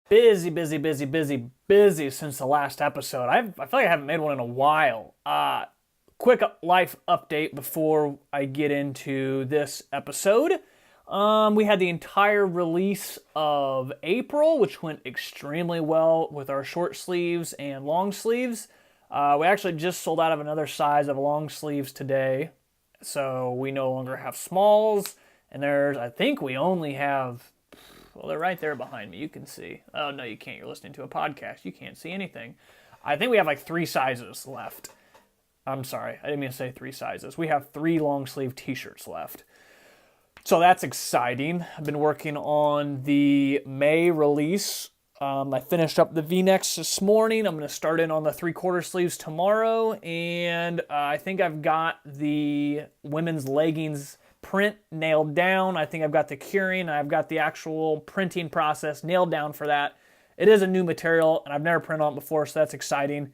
Busy, busy, busy, busy, busy since the last episode. I feel like I haven't made one in a while. Quick life update before I get into this episode. We had the entire release of April, which went extremely well with our short sleeves and long sleeves. We actually just sold out of another size of long sleeves today, so we no longer have smalls. And I think we only have, well, they're right there behind me. You can see. Oh, no, you can't. You're listening to a podcast. You can't see anything. I think we have like 3 sizes left. I'm sorry. I didn't mean to say 3 sizes. We have 3 long sleeve t-shirts left. So that's exciting. I've been working on the May release. I finished up the V-necks this morning. I'm going to start in on the 3/4 sleeves tomorrow. And I think I've got the women's leggings print nailed down. I think I've got the curing. I've got the actual printing process nailed down for that. It is a new material, and I've never printed on it before, so that's exciting.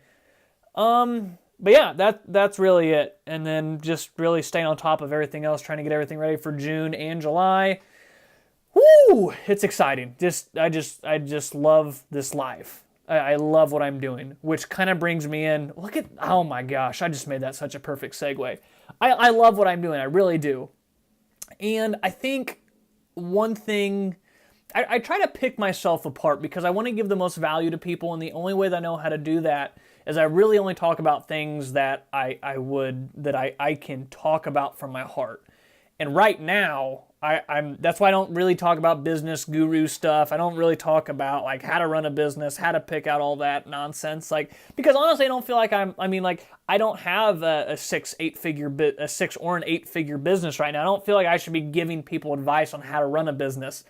But yeah, that's really it. And then just really staying on top of everything else, trying to get everything ready for June and July. Woo! It's exciting. I just love this life. I love what I'm doing, which kind of brings me in. Oh my gosh, I just made that such a perfect segue. I love what I'm doing. I really do. And I think one thing, I try to pick myself apart because I want to give the most value to people, and the only way that I know how to do that is I really only talk about things that I can talk about from my heart. And right now, that's why I don't really talk about business guru stuff. I don't really talk about like how to run a business, how to pick out all that nonsense. Because honestly, I don't feel like I don't have a 6 or an 8-figure business right now. I don't feel like I should be giving people advice on how to run a business.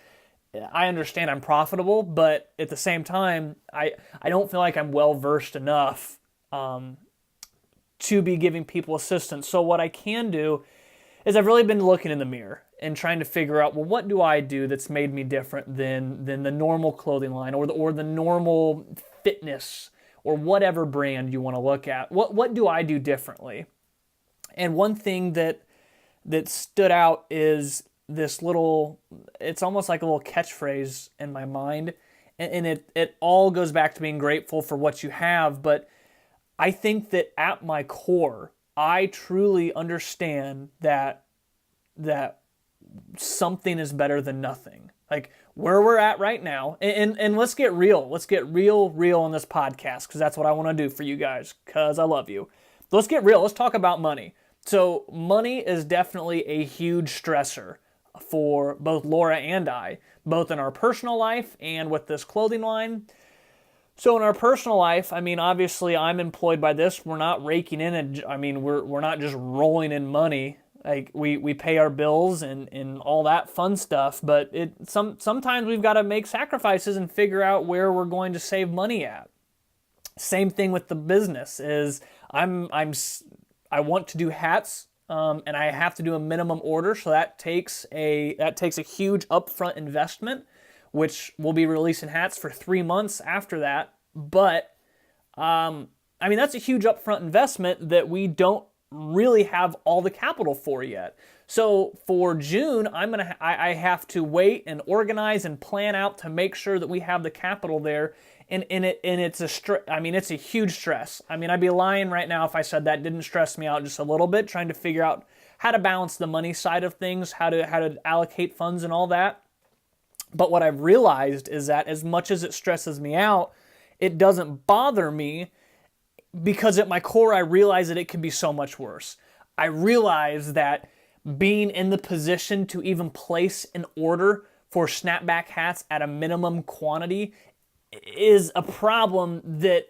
I understand I'm profitable, but at the same time, I don't feel like I'm well versed enough to be giving people assistance. So what I can do is I've really been looking in the mirror and trying to figure out, well, what do I do that's made me different than the normal clothing line or the normal fitness or whatever brand you want to look at. What do I do differently? And one thing that stood out is this little, it's almost like a little catchphrase in my mind, and it all goes back to being grateful for what you have. But I think that at my core, I truly understand that something is better than nothing. Like where we're at right now, and let's get real. Let's get real on this podcast, because that's what I want to do for you guys, because I love you. Let's get real. Let's talk about money. So money is definitely a huge stressor for both Laura and I, both in our personal life and with this clothing line. So in our personal life, obviously I'm employed by this. We're not raking in, we're not just rolling in money. Like we pay our bills and all that fun stuff, but sometimes we've got to make sacrifices and figure out where we're going to save money at. Same thing with the business is I want to do hats, and I have to do a minimum order, so that takes a huge upfront investment, which we'll be releasing hats for 3 months after that. But that's a huge upfront investment that we don't really have all the capital for yet. So for June, I have to wait and organize and plan out to make sure that we have the capital there. And it's a huge stress. I'd be lying right now if I said that didn't stress me out just a little bit, trying to figure out how to balance the money side of things, how to allocate funds and all that. But what I've realized is that as much as it stresses me out, it doesn't bother me, because at my core, I realize that it could be so much worse. I realize that being in the position to even place an order for snapback hats at a minimum quantity is a problem that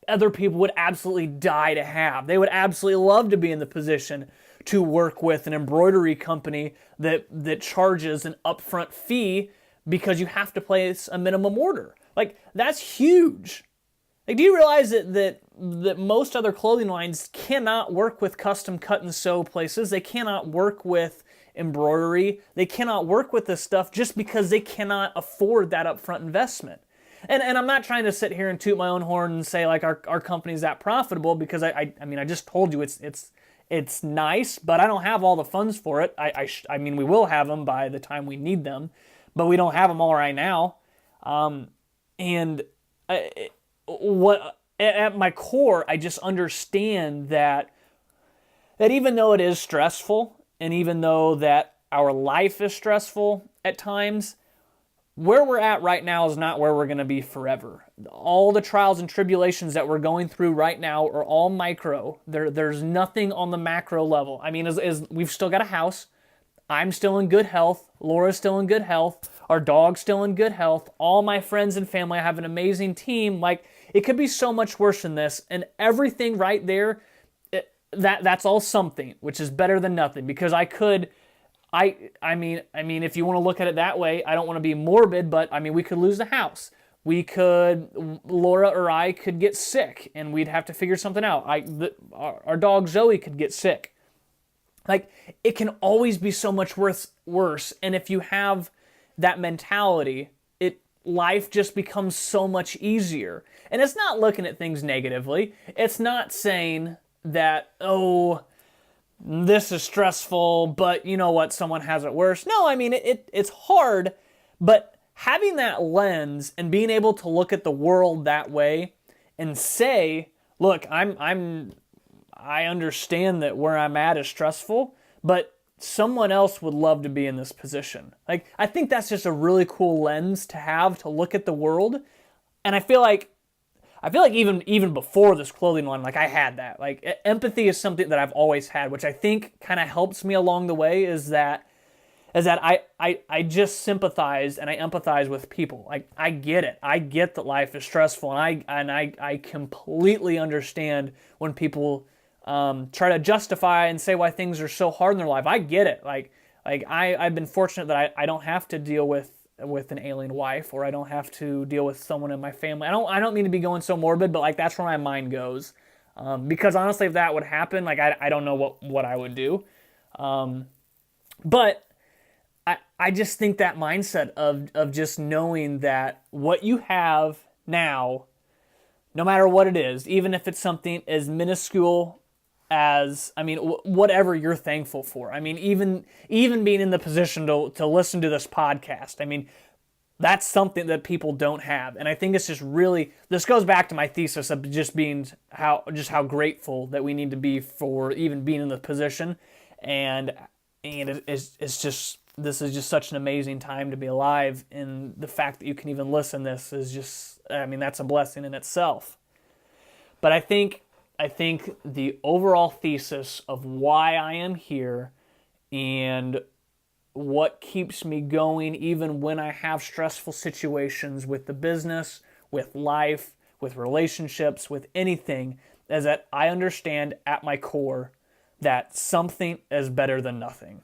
other people would absolutely die to have. They would absolutely love to be in the position to work with an embroidery company that charges an upfront fee because you have to place a minimum order. Like, that's huge. Like, do you realize that most other clothing lines cannot work with custom cut and sew places? They cannot work with embroidery. They cannot work with this stuff just because they cannot afford that upfront investment. And I'm not trying to sit here and toot my own horn and say like our company's that profitable, because I just told you it's nice, but I don't have all the funds for it. We will have them by the time we need them, but we don't have them all right now. And what at my core, I just understand that even though it is stressful, and even though that our life is stressful at times, where we're at right now is not where we're going to be forever. All the trials and tribulations that we're going through right now are all micro. There's nothing on the macro level. I mean, as we've still got a house. I'm still in good health. Laura's still in good health. Our dog's still in good health. All my friends and family, I have an amazing team. Like, it could be so much worse than this. And everything right there, that's all something, which is better than nothing. Because I mean, if you want to look at it that way, I don't want to be morbid, but I mean, we could lose the house. Laura or I could get sick, and we'd have to figure something out. Our dog Zoe could get sick. Like, it can always be so much worse. And if you have that mentality, life just becomes so much easier. And it's not looking at things negatively. It's not saying that, oh, this is stressful, but you know what, someone has it worse. No, I mean, it's hard, but having that lens and being able to look at the world that way and say, look, I understand that where I'm at is stressful, but someone else would love to be in this position. Like, I think that's just a really cool lens to have to look at the world. And I feel like even before this clothing line, like, I had that. Like, empathy is something that I've always had, which I think kind of helps me along the way, is that I just sympathize and I empathize with people. Like, I get it. I get that life is stressful, and I completely understand when people try to justify and say why things are so hard in their life. I get it. I've been fortunate that I don't have to deal with an alien wife, or I don't have to deal with someone in my family. I don't mean to be going so morbid, but like, that's where my mind goes. Because honestly, if that would happen, like, I don't know what I would do. But I just think that mindset of just knowing that what you have now, no matter what it is, even if it's something as minuscule as, I mean, whatever you're thankful for. I mean, even being in the position to listen to this podcast, I mean, that's something that people don't have. And I think it's just really, this goes back to my thesis of just how grateful that we need to be for even being in the position. And it's just, this is just such an amazing time to be alive. And the fact that you can even listen to this is just, I mean, that's a blessing in itself. But I think the overall thesis of why I am here and what keeps me going even when I have stressful situations with the business, with life, with relationships, with anything, is that I understand at my core that something is better than nothing.